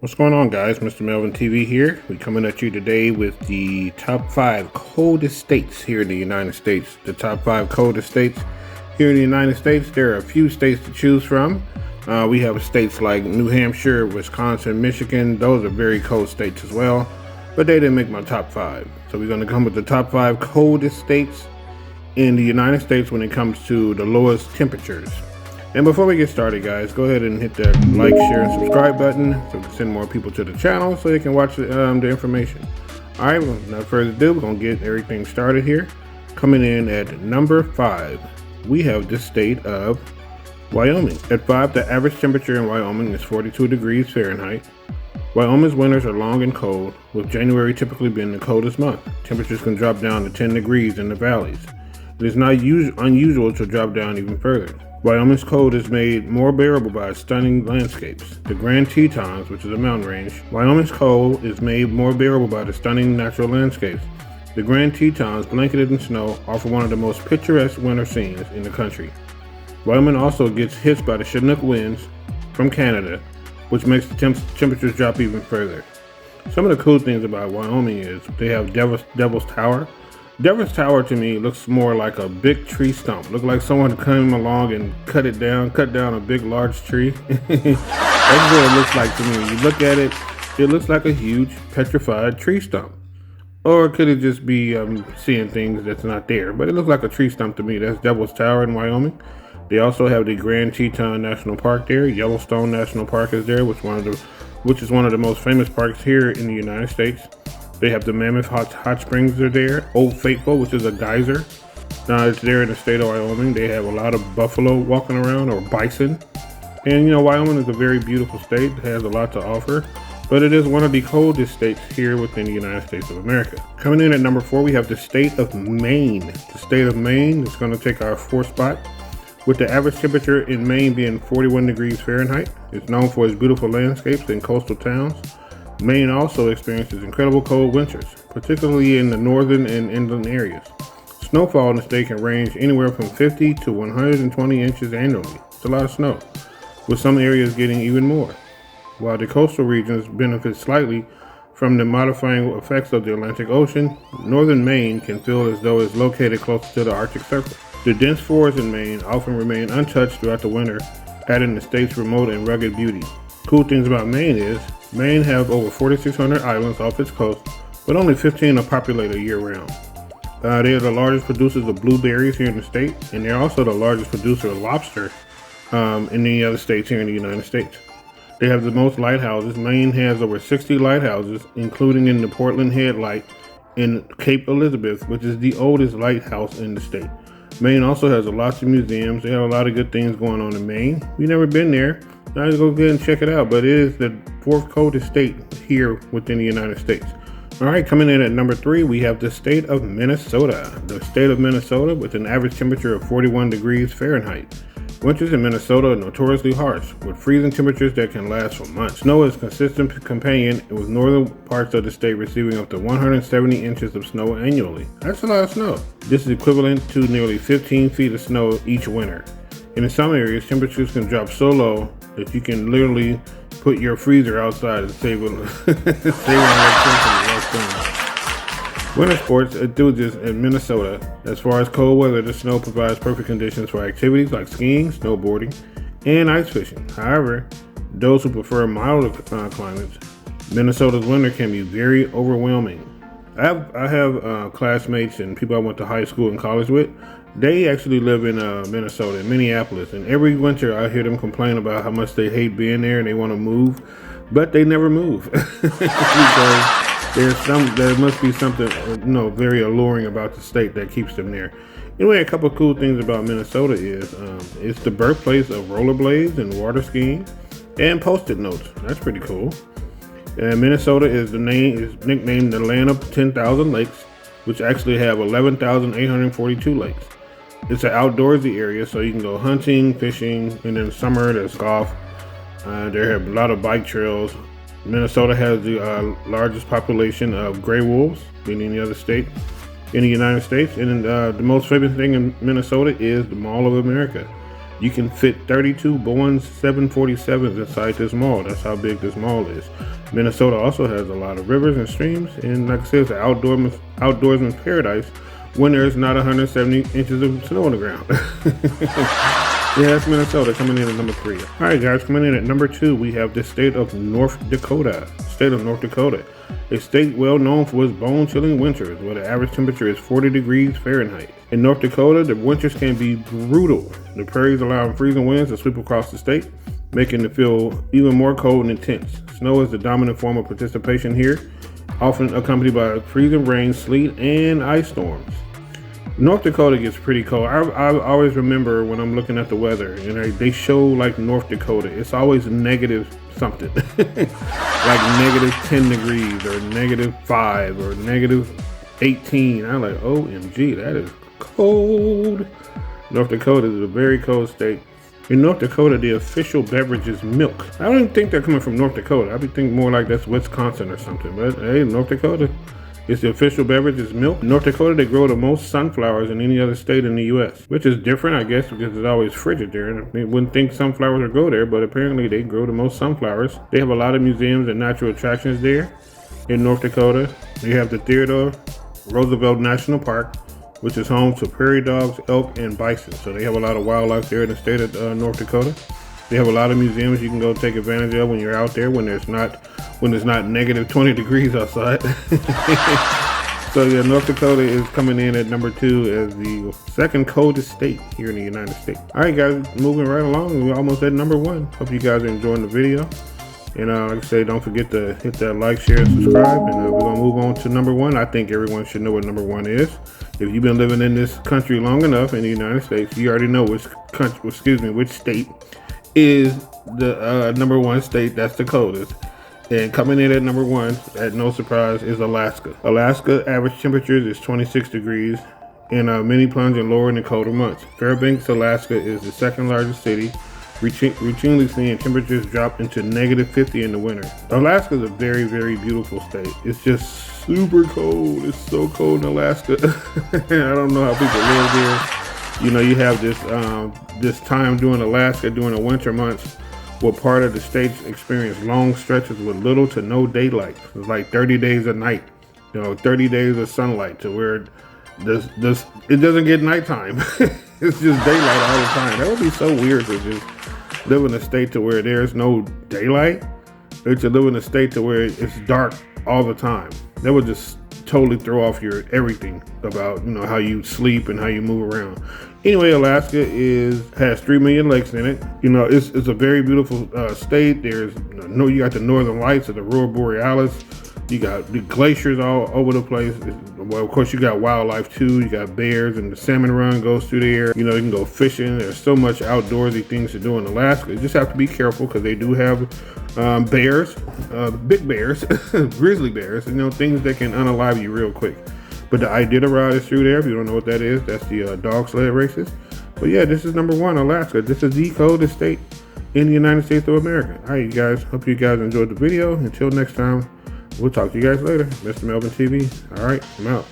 What's going on, guys? MrMelvinnTV here. We're coming at you today with the top 5 coldest states here in the United States. The top 5 coldest states here in the United States. There are a few states to choose from. We have states like New Hampshire, Wisconsin, Michigan. Those are very cold states as well, but they didn't make my top 5. So we're going to come with the top 5 coldest states in the United States when it comes to the lowest temperatures. And before we get started, guys, go ahead and hit that like, share, and subscribe button so we can send more people to the channel so they can watch the information. All right, without further ado, we're going to get everything started here. Coming in at number 5, we have the state of Wyoming. At 5, the average temperature in Wyoming is 42 degrees Fahrenheit. Wyoming's winters are long and cold, with January typically being the coldest month. Temperatures can drop down to 10 degrees in the valleys. It is not unusual to drop down even further. Wyoming's cold is made more bearable by stunning landscapes. The Grand Tetons, which is a mountain range. Wyoming's cold is made more bearable by the stunning natural landscapes. The Grand Tetons, blanketed in snow, offer one of the most picturesque winter scenes in the country. Wyoming also gets hit by the Chinook winds from Canada, which makes the temperatures drop even further. Some of the cool things about Wyoming is they have Devil's Tower. Devil's Tower to me looks more like a big tree stump. Look like someone came along and cut down a big large tree. That's what it looks like to me. When you look at it, it looks like a huge petrified tree stump. Or could it just be seeing things that's not there? But it looks like a tree stump to me. That's Devil's Tower in Wyoming. They also have the Grand Teton National Park there. Yellowstone National Park is there, which is one of the most famous parks here in the United States. They have the Mammoth Hot Springs are there. Old Faithful, which is a geyser. It's there in the state of Wyoming. They have a lot of buffalo walking around, or bison. And Wyoming is a very beautiful state. It has a lot to offer. But it is one of the coldest states here within the United States of America. Coming in at number 4, we have the state of Maine. The state of Maine is going to take our 4th spot, with the average temperature in Maine being 41 degrees Fahrenheit. It's known for its beautiful landscapes and coastal towns. Maine also experiences incredible cold winters, particularly in the northern and inland areas. Snowfall in the state can range anywhere from 50 to 120 inches annually. It's a lot of snow, with some areas getting even more. While the coastal regions benefit slightly from the modifying effects of the Atlantic Ocean, northern Maine can feel as though it's located close to the Arctic Circle. The dense forests in Maine often remain untouched throughout the winter, adding the state's remote and rugged beauty. Cool things about Maine is, Maine has over 4,600 islands off its coast, but only 15 are populated year-round. They are the largest producers of blueberries here in the state, and they're also the largest producer of lobster in any other states here in the United States. They have the most lighthouses. Maine has over 60 lighthouses, including in the Portland Head Light in Cape Elizabeth, which is the oldest lighthouse in the state. Maine also has lots of museums. They have a lot of good things going on in Maine. We've never been there. Now just go ahead and check it out, but it is the 4th coldest state here within the United States. All right, coming in at number 3, we have the state of Minnesota. The state of Minnesota, with an average temperature of 41 degrees Fahrenheit. Winters in Minnesota are notoriously harsh, with freezing temperatures that can last for months. Snow is a consistent companion, with northern parts of the state receiving up to 170 inches of snow annually. That's a lot of snow. This is equivalent to nearly 15 feet of snow each winter. And in some areas, temperatures can drop so low that you can literally put your freezer outside and save on electricity. Winter sports enthusiasts in Minnesota. As far as cold weather, the snow provides perfect conditions for activities like skiing, snowboarding, and ice fishing. However, those who prefer milder climates, Minnesota's winter can be very overwhelming. I have classmates and people I went to high school and college with. They actually live in Minnesota, in Minneapolis, and every winter I hear them complain about how much they hate being there and they want to move, but they never move because there must be something very alluring about the state that keeps them there. Anyway, a couple of cool things about Minnesota is it's the birthplace of rollerblades and water skiing and Post-it notes. That's pretty cool. And Minnesota is nicknamed the land of 10,000 lakes, which actually have 11,842 lakes. It's an outdoorsy area, so you can go hunting, fishing, and in summer there's golf. There have a lot of bike trails. Minnesota has the largest population of gray wolves than any other state in the United States. And the most famous thing in Minnesota is the Mall of America. You can fit 32 Boeing 747s inside this mall. That's how big this mall is. Minnesota also has a lot of rivers and streams, and like I said, it's an outdoorsman's paradise when there's not 170 inches of snow on the ground. Yeah, that's Minnesota coming in at number 3. All right, guys, coming in at number 2, we have the state of North Dakota. State of North Dakota, a state well known for its bone-chilling winters, where the average temperature is 40 degrees Fahrenheit. In North Dakota, the winters can be brutal. The prairies allow freezing winds to sweep across the state, making it feel even more cold and intense. Snow is the dominant form of participation here, often accompanied by freezing rain, sleet, and ice storms. North Dakota gets pretty cold. I always remember when I'm looking at the weather, and they show like North Dakota, it's always negative something, like negative 10 degrees or negative 5 or negative 18. I'm like, OMG, that is cold. North Dakota is a very cold state. In North Dakota, the official beverage is milk. I don't even think they're coming from North Dakota. I'd be thinking more like that's Wisconsin or something. But hey, North Dakota, it's the official beverage is milk. In North Dakota, they grow the most sunflowers than any other state in the U.S., which is different, I guess, because it's always frigid there. And you wouldn't think sunflowers would grow there, but apparently they grow the most sunflowers. They have a lot of museums and natural attractions there in North Dakota. You have the Theodore Roosevelt National Park, which is home to prairie dogs, elk, and bison. So they have a lot of wildlife there in the state of North Dakota. They have a lot of museums you can go take advantage of when you're out there when it's not negative 20 degrees outside. So yeah, North Dakota is coming in at number 2 as the second coldest state here in the United States. All right, guys, moving right along. We're almost at number 1. Hope you guys are enjoying the video. And like I say, don't forget to hit that like, share, and subscribe. And we're gonna move on to number 1. I think everyone should know what number 1 is. If you've been living in this country long enough in the United States, you already know which state is the number 1 state that's the coldest. And coming in at number 1, at no surprise, is Alaska. Alaska average temperatures is 26 degrees, and many plunge in lower in the colder months. Fairbanks, Alaska is the second largest city, routinely seeing temperatures drop into negative 50 in the winter. Alaska is a very, very beautiful state. It's just super cold. It's so cold in Alaska. I don't know how people live there. You know, you have this time during Alaska, during the winter months, where part of the states experience long stretches with little to no daylight. It's like 30 days of night, 30 days of sunlight, to where it doesn't get nighttime. It's just daylight all the time. That would be so weird to just live in a state to where there's no daylight, or to live in a state to where it's dark all the time. That would just totally throw off your everything about how you sleep and how you move around. Anyway, Alaska has 3 million lakes in it. It's a very beautiful state. You got the northern lights of the Aurora Borealis. You got the glaciers all over the place. Well, of course, you got wildlife too. You got bears, and the salmon run goes through there. You can go fishing. There's so much outdoorsy things to do in Alaska. You just have to be careful because they do have bears, big bears, grizzly bears, things that can unalive you real quick. But the Iditarod is through there. If you don't know what that is, that's the dog sled races. But yeah, this is number 1, Alaska. This is the coldest state in the United States of America. All right, you guys. Hope you guys enjoyed the video. Until next time, we'll talk to you guys later. MrMelvinn TV. All right, I'm out.